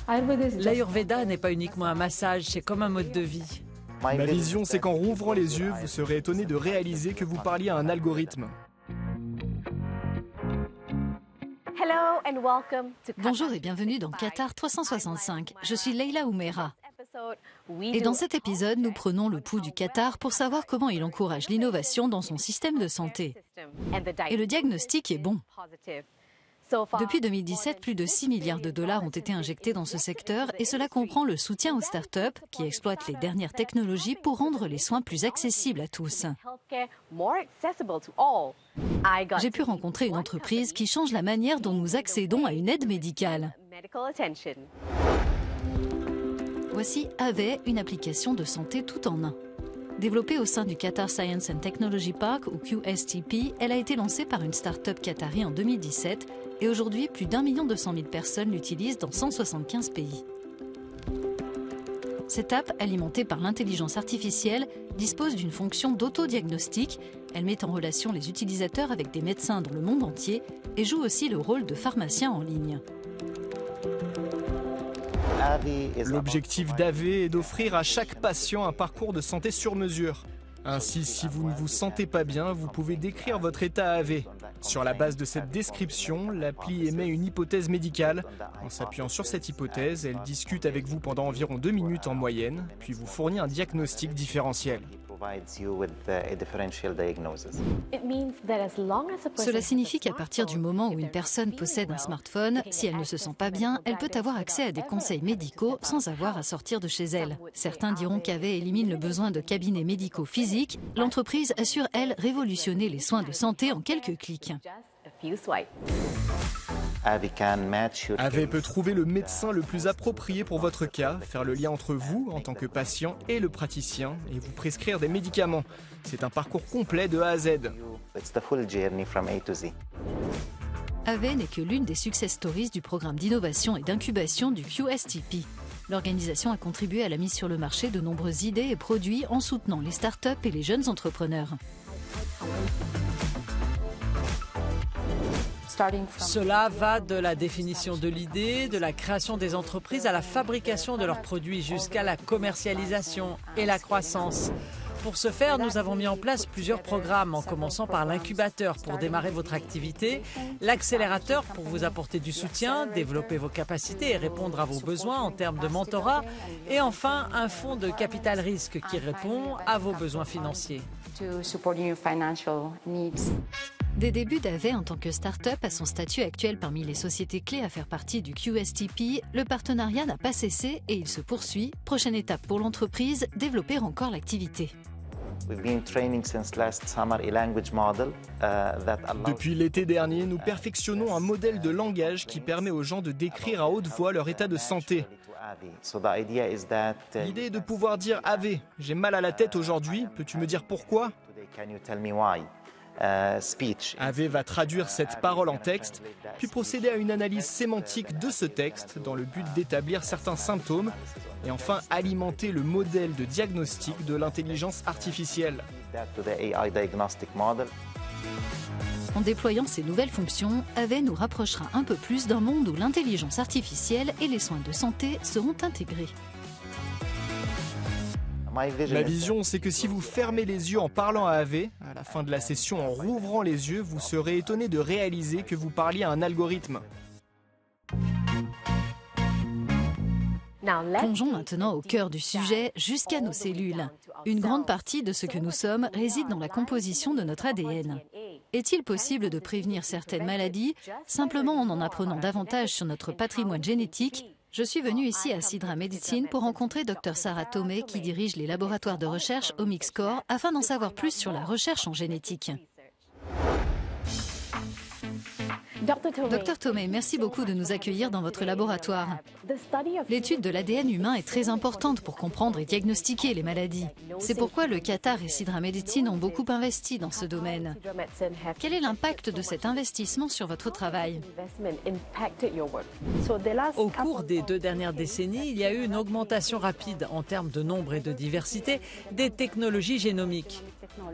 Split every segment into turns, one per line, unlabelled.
L'Ayurveda n'est pas uniquement un massage, c'est comme un mode de vie.
Ma vision, c'est qu'en rouvrant les yeux, vous serez étonné de réaliser que vous parliez à un algorithme.
Bonjour et bienvenue dans Qatar 365. Je suis Leila Oumeira. Et dans cet épisode, nous prenons le pouls du Qatar pour savoir comment il encourage l'innovation dans son système de santé. Et le diagnostic est bon. Depuis 2017, plus de 6 milliards de dollars ont été injectés dans ce secteur et cela comprend le soutien aux startups qui exploitent les dernières technologies pour rendre les soins plus accessibles à tous. J'ai pu rencontrer une entreprise qui change la manière dont nous accédons à une aide médicale. Voici Ave, une application de santé tout en un. Développée au sein du Qatar Science and Technology Park, ou QSTP, elle a été lancée par une start-up qatari en 2017 et aujourd'hui, plus d'1 200 000 personnes l'utilisent dans 175 pays. Cette app, alimentée par l'intelligence artificielle, dispose d'une fonction d'autodiagnostic. Elle met en relation les utilisateurs avec des médecins dans le monde entier et joue aussi le rôle de pharmacien en ligne.
L'objectif d'Ave est d'offrir à chaque patient un parcours de santé sur mesure. Ainsi, si vous ne vous sentez pas bien, vous pouvez décrire votre état à Ave. Sur la base de cette description, l'appli émet une hypothèse médicale. En s'appuyant sur cette hypothèse, elle discute avec vous pendant environ 2 minutes en moyenne, puis vous fournit un diagnostic différentiel.
Cela signifie qu'à partir du moment où une personne possède un smartphone, si elle ne se sent pas bien, elle peut avoir accès à des conseils médicaux sans avoir à sortir de chez elle. Certains diront qu'Ave élimine le besoin de cabinets médicaux physiques. L'entreprise assure, elle, révolutionner les soins de santé en quelques clics.
Ave peut trouver le médecin le plus approprié pour votre cas, faire le lien entre vous, en tant que patient, et le praticien, et vous prescrire des médicaments. C'est un parcours complet de A à Z.
Ave n'est que l'une des success stories du programme d'innovation et d'incubation du QSTP. L'organisation a contribué à la mise sur le marché de nombreuses idées et produits en soutenant les startups et les jeunes entrepreneurs.
Cela va de la définition de l'idée, de la création des entreprises à la fabrication de leurs produits jusqu'à la commercialisation et la croissance. Pour ce faire, nous avons mis en place plusieurs programmes, en commençant par l'incubateur pour démarrer votre activité, l'accélérateur pour vous apporter du soutien, développer vos capacités et répondre à vos besoins en termes de mentorat, et enfin un fonds de capital risque qui répond à vos besoins financiers.
Des débuts d'Ave en tant que start-up à son statut actuel parmi les sociétés clés à faire partie du QSTP, le partenariat n'a pas cessé et il se poursuit. Prochaine étape pour l'entreprise, développer encore l'activité.
Depuis l'été dernier, nous perfectionnons un modèle de langage qui permet aux gens de décrire à haute voix leur état de santé. L'idée est de pouvoir dire « Ave, j'ai mal à la tête aujourd'hui, peux-tu me dire pourquoi ?» Ave va traduire cette parole en texte, puis procéder à une analyse sémantique de ce texte dans le but d'établir certains symptômes et enfin alimenter le modèle de diagnostic de l'intelligence artificielle.
En déployant ces nouvelles fonctions, Ave nous rapprochera un peu plus d'un monde où l'intelligence artificielle et les soins de santé seront intégrés.
Ma vision, c'est que si vous fermez les yeux en parlant à Ave, à la fin de la session en rouvrant les yeux, vous serez étonné de réaliser que vous parliez à un algorithme.
Plongeons maintenant au cœur du sujet, jusqu'à nos cellules. Une grande partie de ce que nous sommes réside dans la composition de notre ADN. Est-il possible de prévenir certaines maladies simplement en apprenant davantage sur notre patrimoine génétique ? Je suis venue ici à Sidra Medicine pour rencontrer Dr Sarah Tomei qui dirige les laboratoires de recherche Omicscore afin d'en savoir plus sur la recherche en génétique. Dr Tomei, merci beaucoup de nous accueillir dans votre laboratoire. L'étude de l'ADN humain est très importante pour comprendre et diagnostiquer les maladies. C'est pourquoi le Qatar et Sidra Medicine ont beaucoup investi dans ce domaine. Quel est l'impact de cet investissement sur votre travail?
Au cours des 2 dernières décennies, il y a eu une augmentation rapide en termes de nombre et de diversité des technologies génomiques.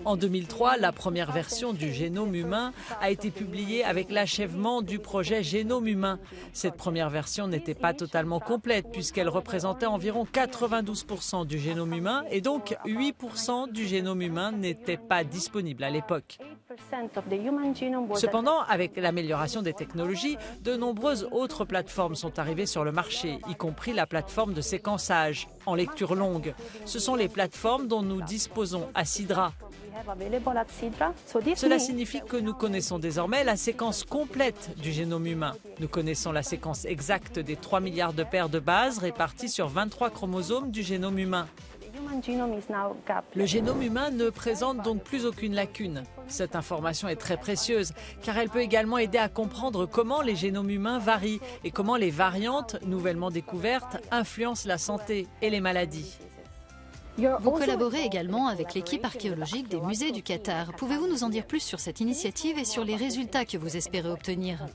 En 2003, la première version du génome humain a été publiée avec l'achèvement du projet Génome humain. Cette première version n'était pas totalement complète puisqu'elle représentait environ 92% du génome humain et donc 8% du génome humain n'était pas disponible à l'époque. Cependant, avec l'amélioration des technologies, de nombreuses autres plateformes sont arrivées sur le marché, y compris la plateforme de séquençage en lecture longue. Ce sont les plateformes dont nous disposons à Sidra. Cela signifie que nous connaissons désormais la séquence complète du génome humain. Nous connaissons la séquence exacte des 3 milliards de paires de bases réparties sur 23 chromosomes du génome humain. Le génome humain ne présente donc plus aucune lacune. Cette information est très précieuse car elle peut également aider à comprendre comment les génomes humains varient et comment les variantes nouvellement découvertes influencent la santé et les maladies.
Vous collaborez également avec l'équipe archéologique des musées du Qatar. Pouvez-vous nous en dire plus sur cette initiative et sur les résultats que vous espérez obtenir ?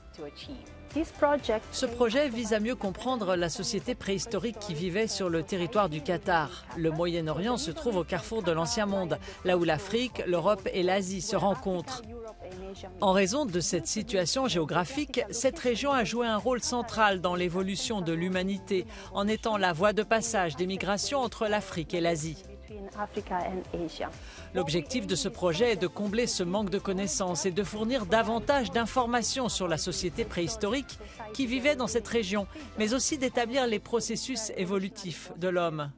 Ce projet vise à mieux comprendre la société préhistorique qui vivait sur le territoire du Qatar. Le Moyen-Orient se trouve au carrefour de l'Ancien Monde, là où l'Afrique, l'Europe et l'Asie se rencontrent. En raison de cette situation géographique, cette région a joué un rôle central dans l'évolution de l'humanité, en étant la voie de passage des migrations entre l'Afrique et l'Asie. L'objectif de ce projet est de combler ce manque de connaissances et de fournir davantage d'informations sur la société préhistorique qui vivait dans cette région, mais aussi d'établir les processus évolutifs de l'homme.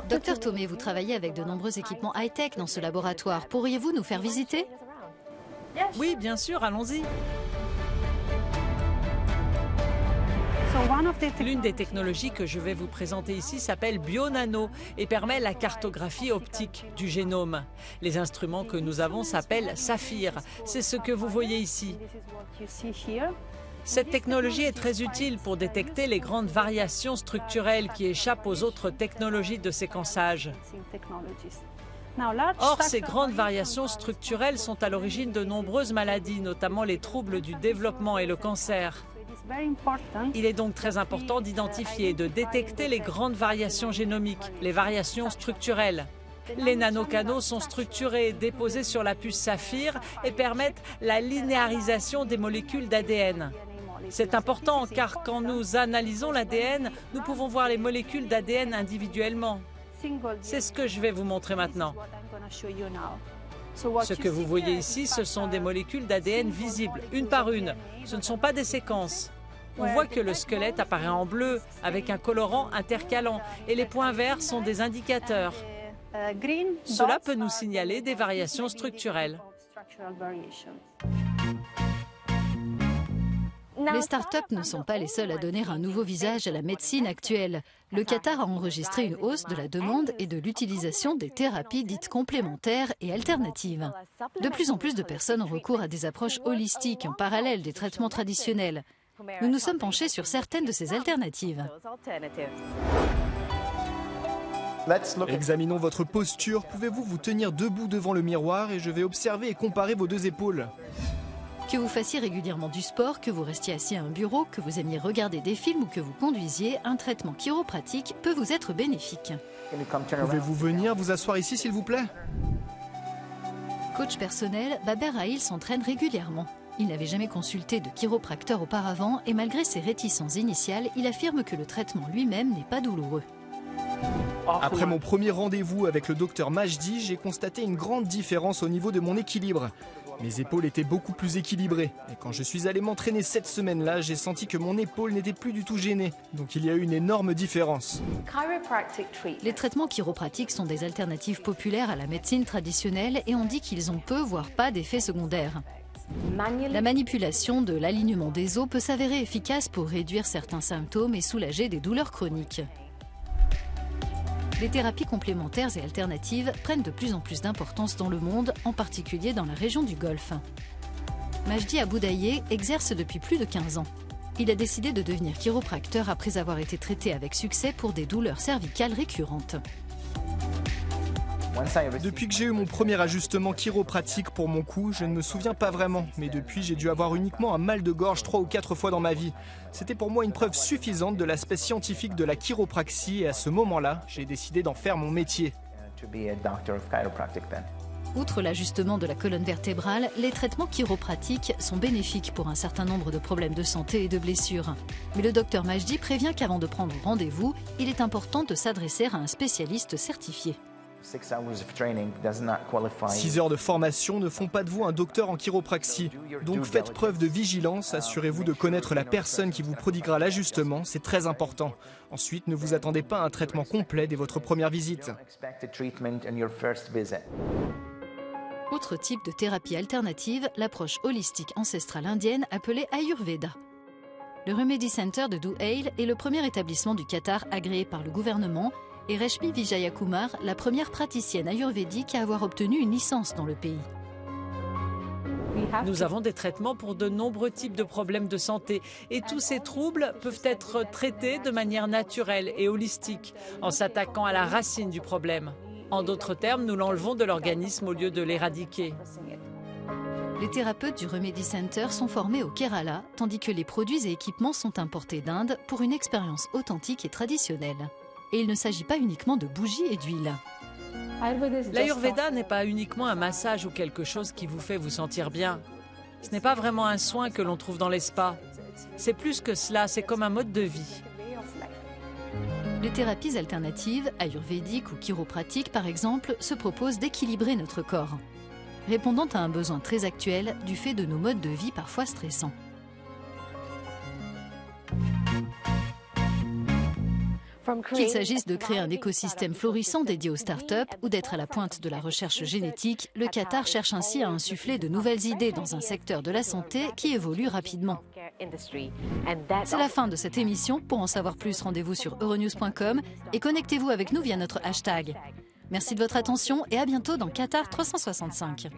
Docteur Tomé, vous travaillez avec de nombreux équipements high-tech dans ce laboratoire. Pourriez-vous nous faire visiter ?
Oui, bien sûr, allons-y. L'une des technologies que je vais vous présenter ici s'appelle BioNano et permet la cartographie optique du génome. Les instruments que nous avons s'appellent Saphir. C'est ce que vous voyez ici. Cette technologie est très utile pour détecter les grandes variations structurelles qui échappent aux autres technologies de séquençage. Or, ces grandes variations structurelles sont à l'origine de nombreuses maladies, notamment les troubles du développement et le cancer. Il est donc très important d'identifier et de détecter les grandes variations génomiques, les variations structurelles. Les nanocanaux sont structurés, déposés sur la puce Saphir et permettent la linéarisation des molécules d'ADN. C'est important car quand nous analysons l'ADN, nous pouvons voir les molécules d'ADN individuellement. C'est ce que je vais vous montrer maintenant. Ce que vous voyez ici, ce sont des molécules d'ADN visibles, une par une. Ce ne sont pas des séquences. On voit que le squelette apparaît en bleu avec un colorant intercalant et les points verts sont des indicateurs. Cela peut nous signaler des variations structurelles.
Les startups ne sont pas les seules à donner un nouveau visage à la médecine actuelle. Le Qatar a enregistré une hausse de la demande et de l'utilisation des thérapies dites complémentaires et alternatives. De plus en plus de personnes ont recours à des approches holistiques en parallèle des traitements traditionnels. Nous nous sommes penchés sur certaines de ces alternatives.
Examinons votre posture. Pouvez-vous vous tenir debout devant le miroir et je vais observer et comparer vos deux épaules.
Que vous fassiez régulièrement du sport, que vous restiez assis à un bureau, que vous aimiez regarder des films ou que vous conduisiez, un traitement chiropratique peut vous être bénéfique.
Pouvez-vous venir vous asseoir ici, s'il vous plaît?
Coach personnel, Baber Rahil s'entraîne régulièrement. Il n'avait jamais consulté de chiropracteur auparavant et malgré ses réticences initiales, il affirme que le traitement lui-même n'est pas douloureux.
Après mon premier rendez-vous avec le docteur Majdi, j'ai constaté une grande différence au niveau de mon équilibre. Mes épaules étaient beaucoup plus équilibrées. Et quand je suis allé m'entraîner cette semaine-là, j'ai senti que mon épaule n'était plus du tout gênée. Donc il y a eu une énorme différence.
Les traitements chiropratiques sont des alternatives populaires à la médecine traditionnelle et on dit qu'ils ont peu, voire pas d'effets secondaires. La manipulation de l'alignement des os peut s'avérer efficace pour réduire certains symptômes et soulager des douleurs chroniques. Les thérapies complémentaires et alternatives prennent de plus en plus d'importance dans le monde, en particulier dans la région du Golfe. Majdi Aboudaye exerce depuis plus de 15 ans. Il a décidé de devenir chiropracteur après avoir été traité avec succès pour des douleurs cervicales récurrentes.
Depuis que j'ai eu mon premier ajustement chiropratique pour mon cou, je ne me souviens pas vraiment, mais depuis j'ai dû avoir uniquement un mal de gorge 3 ou 4 fois dans ma vie. C'était pour moi une preuve suffisante de l'aspect scientifique de la chiropraxie et à ce moment-là, j'ai décidé d'en faire mon métier.
Outre l'ajustement de la colonne vertébrale, les traitements chiropratiques sont bénéfiques pour un certain nombre de problèmes de santé et de blessures. Mais le docteur Majdi prévient qu'avant de prendre rendez-vous, il est important de s'adresser à un spécialiste certifié.
6 heures de formation ne font pas de vous un docteur en chiropraxie. Donc faites preuve de vigilance, assurez-vous de connaître la personne qui vous prodiguera l'ajustement, c'est très important. Ensuite, ne vous attendez pas à un traitement complet dès votre première visite.
Autre type de thérapie alternative, l'approche holistique ancestrale indienne appelée Ayurveda. Le Remedy Center de Duhail est le premier établissement du Qatar agréé par le gouvernement et Reshmi Vijayakumar, la première praticienne ayurvédique à avoir obtenu une licence dans le pays.
Nous avons des traitements pour de nombreux types de problèmes de santé et tous ces troubles peuvent être traités de manière naturelle et holistique en s'attaquant à la racine du problème. En d'autres termes, nous l'enlevons de l'organisme au lieu de l'éradiquer.
Les thérapeutes du Remedy Center sont formés au Kerala, tandis que les produits et équipements sont importés d'Inde pour une expérience authentique et traditionnelle. Et il ne s'agit pas uniquement de bougies et d'huile.
L'Ayurveda n'est pas uniquement un massage ou quelque chose qui vous fait vous sentir bien. Ce n'est pas vraiment un soin que l'on trouve dans les spas. C'est plus que cela, c'est comme un mode de vie.
Les thérapies alternatives, ayurvédiques ou chiropratiques par exemple, se proposent d'équilibrer notre corps, répondant à un besoin très actuel du fait de nos modes de vie parfois stressants. Qu'il s'agisse de créer un écosystème florissant dédié aux startups ou d'être à la pointe de la recherche génétique, le Qatar cherche ainsi à insuffler de nouvelles idées dans un secteur de la santé qui évolue rapidement. C'est la fin de cette émission. Pour en savoir plus, rendez-vous sur euronews.com et connectez-vous avec nous via notre hashtag. Merci de votre attention et à bientôt dans Qatar 365.